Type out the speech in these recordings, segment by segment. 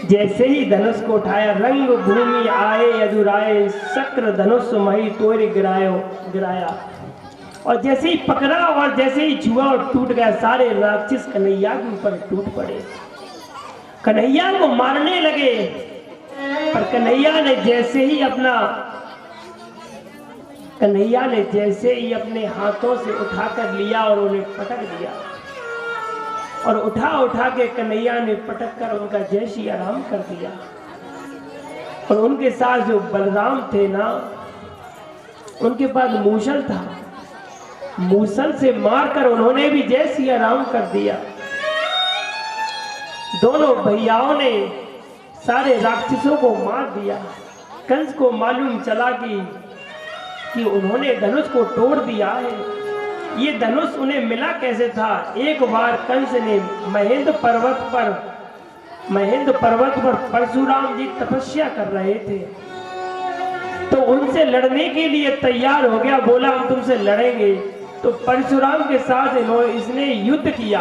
जैसे ही धनुष को उठाया रंग भूमि आए यदुराए, शक्र धनुष मही तोड़ गिराया। और जैसे ही पकड़ा और जैसे ही छुआ और टूट गया, सारे राक्षस कन्हैया के ऊपर टूट पड़े, कन्हैया को मारने लगे। पर कन्हैया ने जैसे ही अपने हाथों से उठाकर लिया और उन्हें पटक दिया, और उठा के कन्हैया ने पटक कर उनका जय श्री राम कर दिया। और उनके साथ जो बलराम थे ना, उनके पास मूसल था, मूसल से मारकर उन्होंने भी जय श्री राम कर दिया। दोनों भैयाओं ने सारे राक्षसों को मार दिया। कंस को मालूम चला कि उन्होंने धनुष को तोड़ दिया है। ये धनुष उन्हें मिला कैसे था? एक बार कंस ने महेंद्र पर्वत पर परशुराम जी तपस्या कर रहे थे, तो उनसे लड़ने के लिए तैयार हो गया, बोला हम तुमसे लड़ेंगे। तो परशुराम के साथ इसने युद्ध किया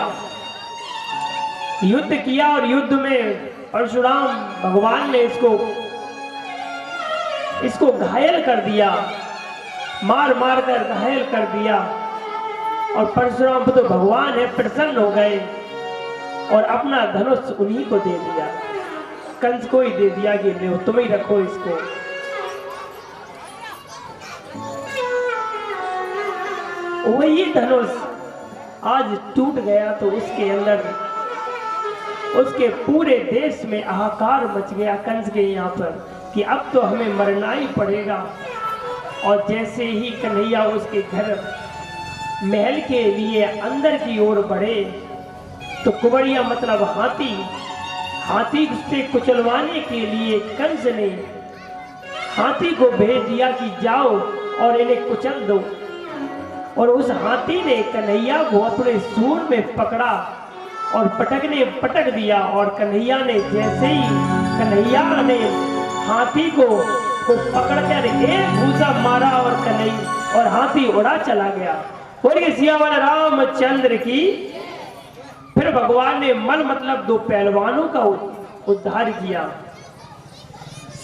और युद्ध में परशुराम भगवान ने इसको घायल कर दिया, मार कर घायल कर दिया। और परशुराम तो भगवान है, प्रसन्न हो गए और अपना धनुष उन्हीं को दे दिया, कंस को ही दे दिया कि ले तुम ही रखो इसको। वही धनुष आज टूट गया तो उसके पूरे देश में हाहाकार मच गया कंस के यहाँ पर कि अब तो हमें मरना ही पड़ेगा। और जैसे ही कन्हैया उसके घर महल के लिए अंदर की ओर बढ़े, तो कुबड़िया मतलब हाथी से कुचलवाने के लिए कंस ने हाथी को भेज दिया कि जाओ और इन्हें कुचल दो। और उस हाथी ने कन्हैया को अपने सूंड में पकड़ा और पटक दिया। और कन्हैया ने जैसे ही हाथी को पकड़कर एक घूसा मारा और हाथी उड़ा चला गया। बोलिए सियावर रामचंद्र की। फिर भगवान ने मल मतलब दो पहलवानों का उद्धार किया।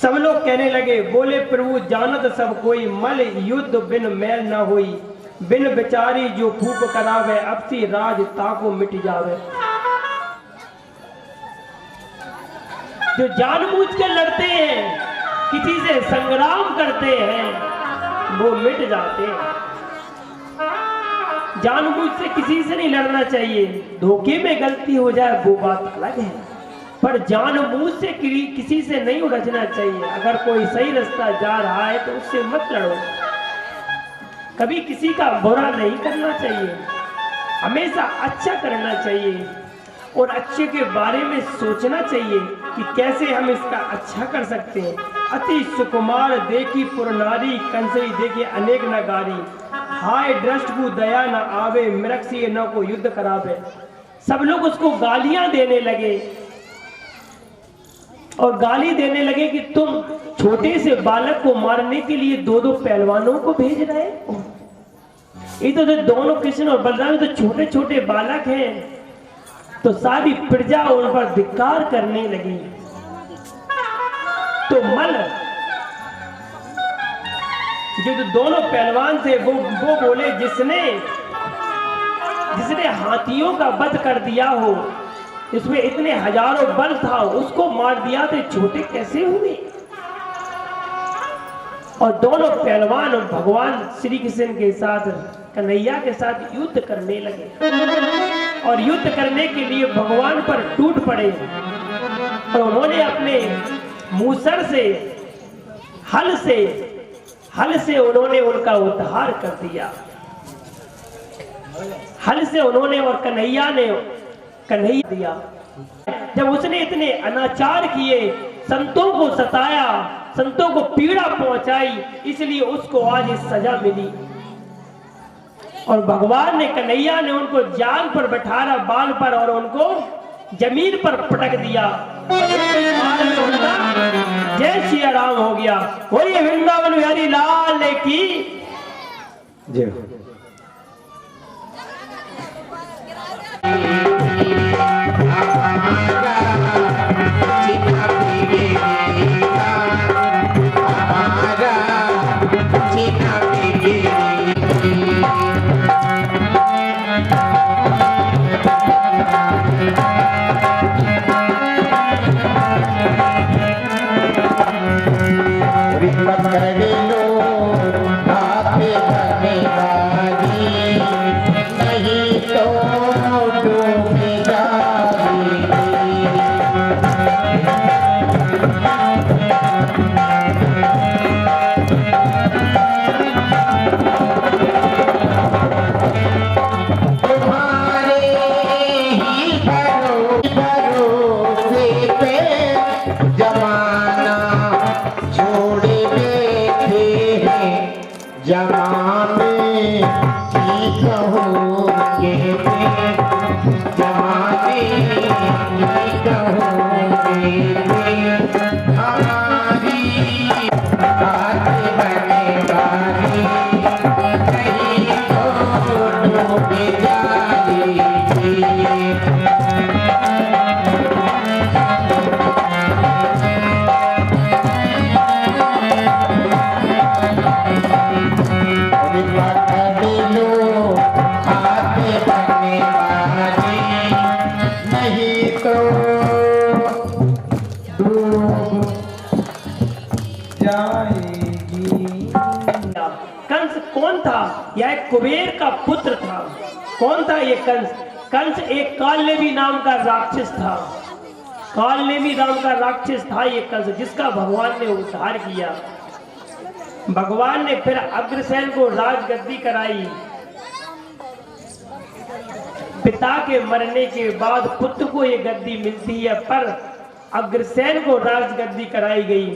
सब लोग कहने लगे, बोले प्रभु जानत सब कोई, मल युद्ध बिन मैल न होई, बिन बेचारी जो फूक करावे, अब सी राज ताको मिट जावे। जो जानबूझ के लड़ते हैं, किसी से संग्राम करते हैं, वो मिट जाते हैं। जानबूझ से किसी से नहीं लड़ना चाहिए, धोखे में गलती हो जाए वो बात अलग है, पर जानबूझ से किसी से नहीं उलझना चाहिए। अगर कोई सही रास्ता जा रहा है तो उससे मत लड़ो, कभी किसी का बुरा नहीं करना चाहिए, हमेशा अच्छा करना चाहिए और अच्छे के बारे में सोचना चाहिए कि कैसे हम इसका अच्छा कर सकते हैं। अति सुकुमार देखी पुरनारी, कंसई देखे अनेक नगारी, हाय दृष्ट को दया न आवे, मृक्षी न को युद्ध करावे। सब लोग उसको गालियां देने लगे और गाली देने लगे कि तुम छोटे से बालक को मारने के लिए दो पहलवानों को भेज रहे हो। ये तो दोनों कृष्ण और बलराम तो छोटे छोटे बालक हैं। तो सारी प्रजा उन पर धिक्कार करने लगी। तो मल जो दोनों पहलवान थे वो बोले, जिसने हाथियों का वध कर दिया हो, इसमें इतने हजारों बल था, उसको मार दिया तो छोटे कैसे हुए। और दोनों पहलवान भगवान श्री कृष्ण के साथ, कन्हैया के साथ युद्ध करने लगे और युद्ध करने के लिए भगवान पर टूट पड़े। और उन्होंने अपने मूसर से हल से उन्होंने उनका उद्धार कर दिया। हल से उन्होंने और कन्हैया दिया। जब उसने इतने अनाचार किए, संतों को सताया, संतों को पीड़ा पहुंचाई, इसलिए उसको आज इस सजा मिली। और भगवान ने, कन्हैया ने उनको जान पर बैठाया, बाल पर, और उनको जमीन पर पटक दिया। जय श्री राम हो गया। वही वृंदावन बिहारी लाल की जय। कुबेर का पुत्र था। कौन था ये कंस? कंस एक कालनेमी नाम का राक्षस था। कालनेमी नाम का राक्षस था ये कंस, जिसका भगवान ने उद्धार किया। भगवान ने फिर अग्रसेन को राजगद्दी कराई। पिता के मरने के बाद पुत्र को ये गद्दी मिलती है, पर अग्रसेन को राजगद्दी कराई गई।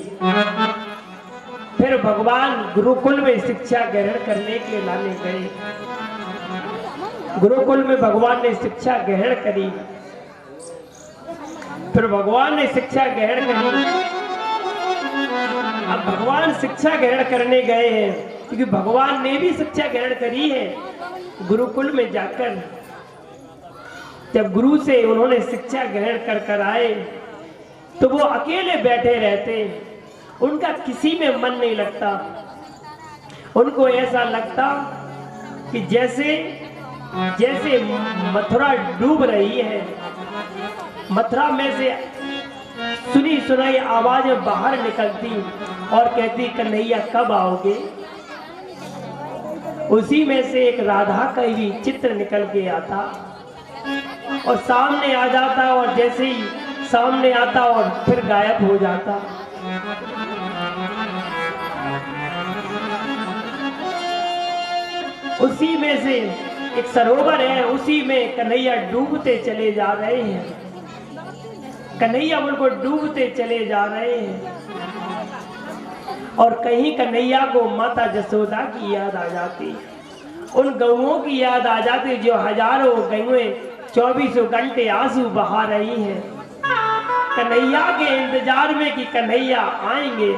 फिर भगवान गुरुकुल में शिक्षा ग्रहण करने के लाने गए। गुरुकुल में भगवान ने शिक्षा ग्रहण करी। फिर भगवान ने शिक्षा ग्रहण करी। अब भगवान शिक्षा ग्रहण करने गए हैं, क्योंकि भगवान ने भी शिक्षा ग्रहण करी है गुरुकुल में जाकर। जब गुरु से उन्होंने शिक्षा ग्रहण कर आए तो वो अकेले बैठे रहते, उनका किसी में मन नहीं लगता। उनको ऐसा लगता कि जैसे जैसे मथुरा डूब रही है, मथुरा में से सुनी सुनाई आवाजें बाहर निकलती और कहती कन्हैया कब आओगे। उसी में से एक राधा का भी चित्र निकल के आता और सामने आ जाता, और जैसे ही सामने आता और फिर गायब हो जाता। उसी में से एक सरोवर है, उसी में कन्हैया डूबते चले जा रहे हैं। कन्हैया उनको डूबते चले जा रहे हैं, और कहीं कन्हैया को माता जसोदा की याद आ जाती, उन गौओं की याद आ जाती जो हजारों गौएं 24 घंटे आंसू बहा रही हैं कन्हैया के इंतजार में कि कन्हैया आएंगे,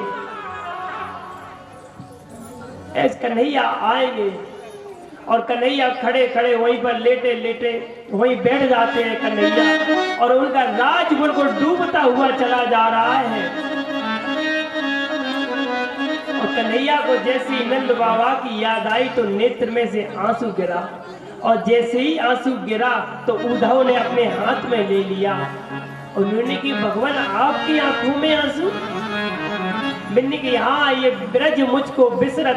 कन्हैया आएंगे। और कन्हैया खड़े खड़े वहीं पर लेटे लेटे वहीं बैठ जाते हैं कन्हैया, और उनका राज बिल्कुल डूबता हुआ चला जा रहा है। और कन्हैया को जैसे ही नंद बाबा की याद आई तो नेत्र में से आंसू गिरा, और जैसे ही आंसू गिरा तो उद्धव ने अपने हाथ में ले लिया। उन्होंने की भगवान आपकी आंखों में आंसू? बिन्नी की हाँ, ये ब्रज मुझको बिसरत